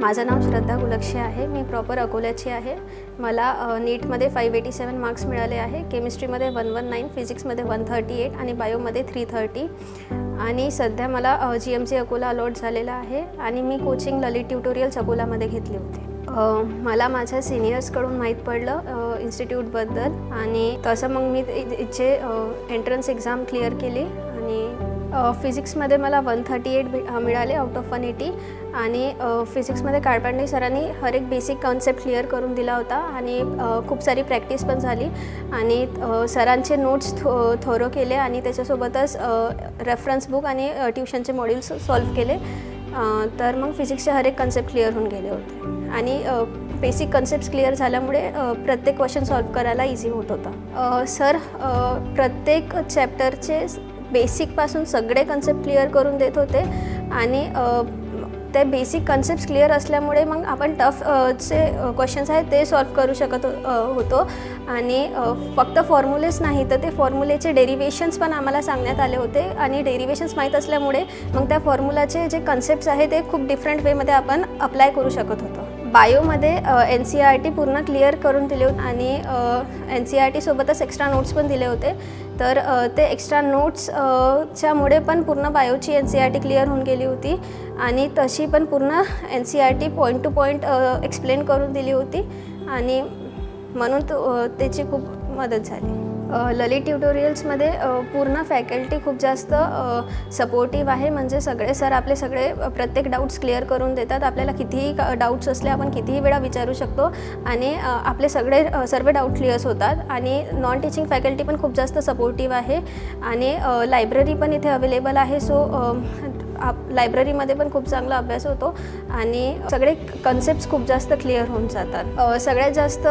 माझं नाव श्रद्धा गुलक्षे आहे। मी प्रॉपर अकोल्याची आहे। मला नीटमध्ये 587 मार्क्स मिळाले आहे। केमिस्ट्रीमध्ये 119, फिजिक्समध्ये 138 आणि बायोमध्ये 330 आणि सध्या मला GMC अकोला अलॉट झालेला आहे आणि मी कोचिंग ललित ट्युटोरियल्स अकोलामध्ये घेतली होती। मला माझ्या सिनियर्सकडून माहीत पडलं इन्स्टिट्यूटबद्दल आणि तसं मग मी इथे एंट्रन्स एक्झाम क्लिअर केली आणि फिजिक्समध्ये मला 138 मिळाले आउट ऑफ 180 आणि फिजिक्समध्ये काळपांडे सरांनी हर एक बेसिक कॉन्सेप्ट क्लिअर करून दिला होता आणि खूप सारी प्रॅक्टिस पण झाली आणि सरांचे नोट्स थोरो केले आणि त्याच्यासोबतच रेफरन्स बुक आणि ट्युशनचे मॉड्यूल्स सॉल्व केले। तर मग फिजिक्सचे हर एक कॉन्सेप्ट क्लिअर होऊन गेले होते आणि बेसिक कॉन्सेप्ट्स क्लिअर झाल्यामुळे प्रत्येक क्वेश्चन सॉल्व करायला इझी होत होता। सर प्रत्येक चॅप्टरचे बेसिकपासून सगळे कॉन्सेप्ट क्लिअर करून देत होते आणि ते बेसिक कॉन्सेप्ट्स क्लिअर असल्यामुळे मग आपण टफचे क्वेश्चन्स आहेत ते सॉल्व करू शकत होतो आणि फक्त फॉर्म्युलेच नाही तर ते फॉर्म्युलेचे डेरिव्हेशन्स पण आम्हाला सांगण्यात आले होते आणि डेरिव्हेशन्स माहीत असल्यामुळे मग त्या फॉर्म्युलाचे जे कॉन्सेप्ट्स आहेत ते खूप डिफरंट वेमध्ये आपण अप्लाय करू शकत होतो। बायोमध्ये NCERT पूर्ण क्लिअर करून दिले आणि NCERT सोबतच एक्स्ट्रा नोट्स पण दिले होते। तर ते एक्स्ट्रा नोट्सच्यामुळे पण पूर्ण बायोची NCERT क्लिअर होऊन गेली होती आणि तशी पण पूर्ण NCERT point two point explain करून दिली होती आणि म्हणून त्याची खूप मदत झाली। ललित ट्युटोरियल्समध्ये पूर्ण फॅकल्टी खूप जास्त सपोर्टिव्ह आहे। म्हणजे सगळे सर आपले सगळे प्रत्येक डाऊट्स क्लिअर करून देतात। आपल्याला कितीही डाऊट्स असले आपण कितीही वेळा विचारू शकतो आणि आपले सर्व डाऊट क्लिअर्स होतात आणि नॉन टीचिंग फॅकल्टी पण खूप जास्त सपोर्टिव्ह आहे आणि लायब्ररी पण इथे अवेलेबल आहे। सो लायब्ररीमध्ये पण खूप चांगला अभ्यास होतो आणि सगळे कॉन्सेप्ट्स खूप जास्त क्लिअर होऊन जातात। सगळ्यात जास्त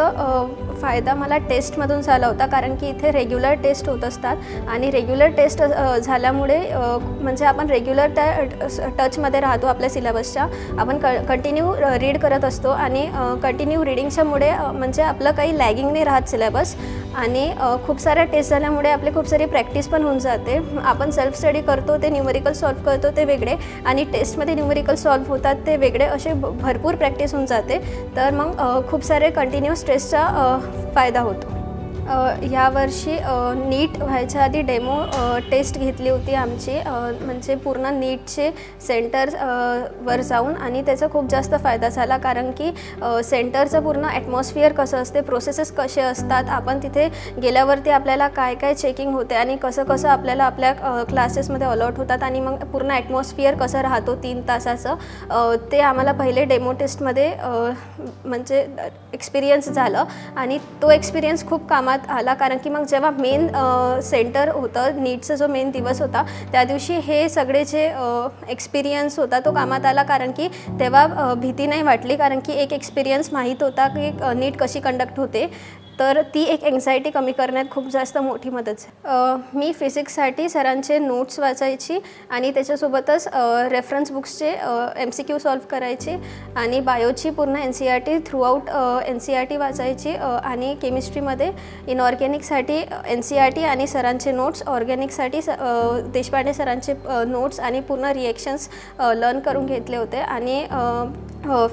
फायदा मला टेस्टमधून झाला होता कारण की इथे रेग्युलर टेस्ट होत असतात आणि रेग्युलर टेस्ट झाल्यामुळे म्हणजे आपण रेग्युलर त्या टचमध्ये राहतो आपल्या सिलेबसच्या। आपण कंटिन्यू रीड करत असतो आणि कंटिन्यू रीडिंगच्यामुळे म्हणजे आपलं काही लॅगिंग नाही राहत सिलेबस आणि खूप साऱ्या टेस्ट झाल्यामुळे आपली खूप सारी प्रॅक्टिस पण होऊन जाते। आपण सेल्फ स्टडी करतो ते न्यूमेरिकल सॉल्व करतो ते वेगळे आणि टेस्टमध्ये न्यूमेरिकल सॉल्व होतात ते वेगळे, असे भरपूर प्रॅक्टिस होऊन जाते। तर मग खूप सारे कंटिन्यूअस टेस्टचा फायदा होतो। यावर्षी नीट व्हायच्या आधी डेमो टेस्ट घेतली होती आमची, म्हणजे पूर्ण नीटचे सेंटर वर जाऊन आणि त्याचा खूप जास्त फायदा झाला कारण की सेंटरचं पूर्ण ॲटमॉस्फिअर कसं असते, प्रोसेसेस कसे असतात, आपण तिथे गेल्यावरती आपल्याला काय काय चेकिंग होते आणि कसं कसं आपल्याला आपल्या क्लासेसमध्ये अलॉट होतात आणि मग पूर्ण ॲटमॉस्फिअर कसं राहतो 3 तासाचं ते आम्हाला पहिले डेमो टेस्टमध्ये म्हणजे एक्सपिरियन्स झालं आणि तो एक्सपिरियन्स खूप कामात आला कारण की मग जेव्हा मेन सेंटर होतं नीटचा जो मेन दिवस होता त्या दिवशी हे सगळे जे एक्सपिरियन्स होता तो कामात आला कारण की तेव्हा भीती नाही वाटली कारण की एक एक्सपिरियन्स माहीत होता की नीट कशी कंडक्ट होते। तर ती एक एन्झायटी कमी करण्यात खूप जास्त मोठी मदत झाली। मी फिजिक्ससाठी सरांचे नोट्स वाचायची आणि त्याच्यासोबतच रेफरन्स बुक्सचे MCQ सॉल्व करायचे आणि बायोची पूर्ण NCERT थ्रूआउट NCERT वाचायची आणि केमिस्ट्रीमध्ये इनऑर्गॅनिकसाठी NCERT आणि सरांचे नोट्स, ऑर्गॅनिकसाठी देशपांडे सरांचे नोट्स आणि पूर्ण रिएक्शन्स लर्न करून घेतले होते आणि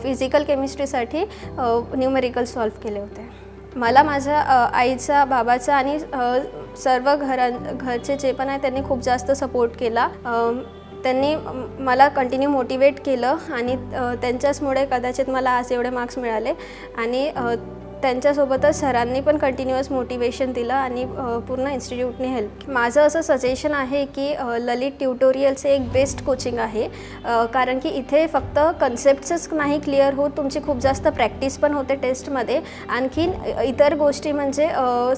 फिजिकल केमिस्ट्रीसाठी न्यूमेरिकल सॉल्व केले होते। मला माझ्या आईचा, बाबाचा आणि सर्व घरचे जे पण आहे त्यांनी खूप जास्त सपोर्ट केला। त्यांनी मला कंटिन्यू मोटिवेट केलं आणि त्यांच्याचमुळे कदाचित मला आज एवढे मार्क्स मिळाले आणि त्यांच्यासोबतच सरांनी पण कंटिन्युअस मोटिवेशन दिलं आणि पूर्ण इन्स्टिट्यूटने हेल्प। माझं असं सजेशन आहे की ललित ट्युटोरियल्स हे एक बेस्ट कोचिंग आहे कारण की इथे फक्त कन्सेप्ट्सच नाही क्लिअर होत, तुमची खूप जास्त प्रॅक्टिस पण होते टेस्टमध्ये। आणखीन इतर गोष्टी म्हणजे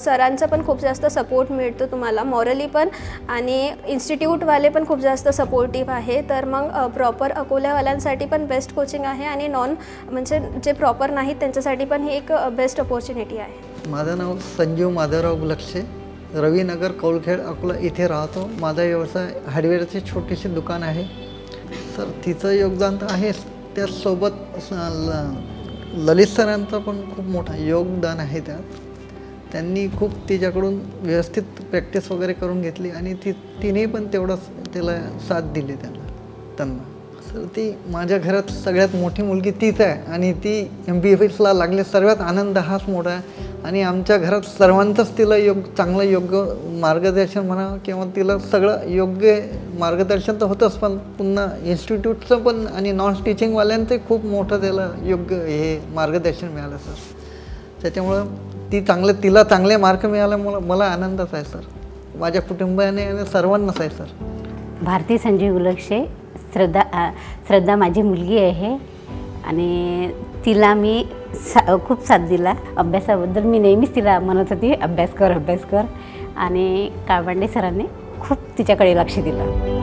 सरांचा पण खूप जास्त सपोर्ट मिळतो तुम्हाला मॉरली पण आणि इन्स्टिट्यूटवाले पण खूप जास्त सपोर्टिव्ह आहे। तर मग प्रॉपर अकोल्यावाल्यांसाठी पण बेस्ट कोचिंग आहे आणि नॉन म्हणजे जे प्रॉपर नाहीत त्यांच्यासाठी पण ही एक बेस्ट अपॉर्च्युनिटी आहे। माझं नाव संजीव माधवराव गुलक्षे, रवीनगर कौलखेड अकोला इथे राहतो। माझा व्यवसाय हार्डवेअरचे छोटेसे दुकान आहे। सर तिचं योगदान तर आहेच, त्याचसोबत ललित सरांचं पण खूप मोठं योगदान आहे त्यात। त्यांनी खूप तिच्याकडून व्यवस्थित प्रॅक्टिस वगैरे करून घेतली आणि तिने पण तेवढंच त्याला साथ दिली त्यांना। सर ती माझ्या घरात सगळ्यात मोठी मुलगी तीच आहे आणि ती MBBSला लागले. सर्वात आनंद हाच मोठा आहे आणि आमच्या घरात सर्वांचंच तिला चांगलं योग्य मार्गदर्शन म्हणा किंवा तिला सगळं योग्य मार्गदर्शन तर होतंच, पण पुन्हा इन्स्टिट्यूटचं पण आणि नॉन टीचिंगवाल्यांचं खूप मोठं त्याला योग्य हे मार्गदर्शन मिळालं सर. त्याच्यामुळं तिला चांगले मार्क मिळाल्यामुळं मला आनंदच आहे सर, माझ्या कुटुंबाने आणि सर्वांनाच आहे सर. भारती संजीव उलक्षे, श्रद्धा माझी मुलगी आहे आणि तिला मी खूप साथ दिला. अभ्यासाबद्दल मी नेहमीच तिला म्हणत होती अभ्यास कर आणि काळबांडे सरांनी खूप तिच्याकडे लक्ष दिलं.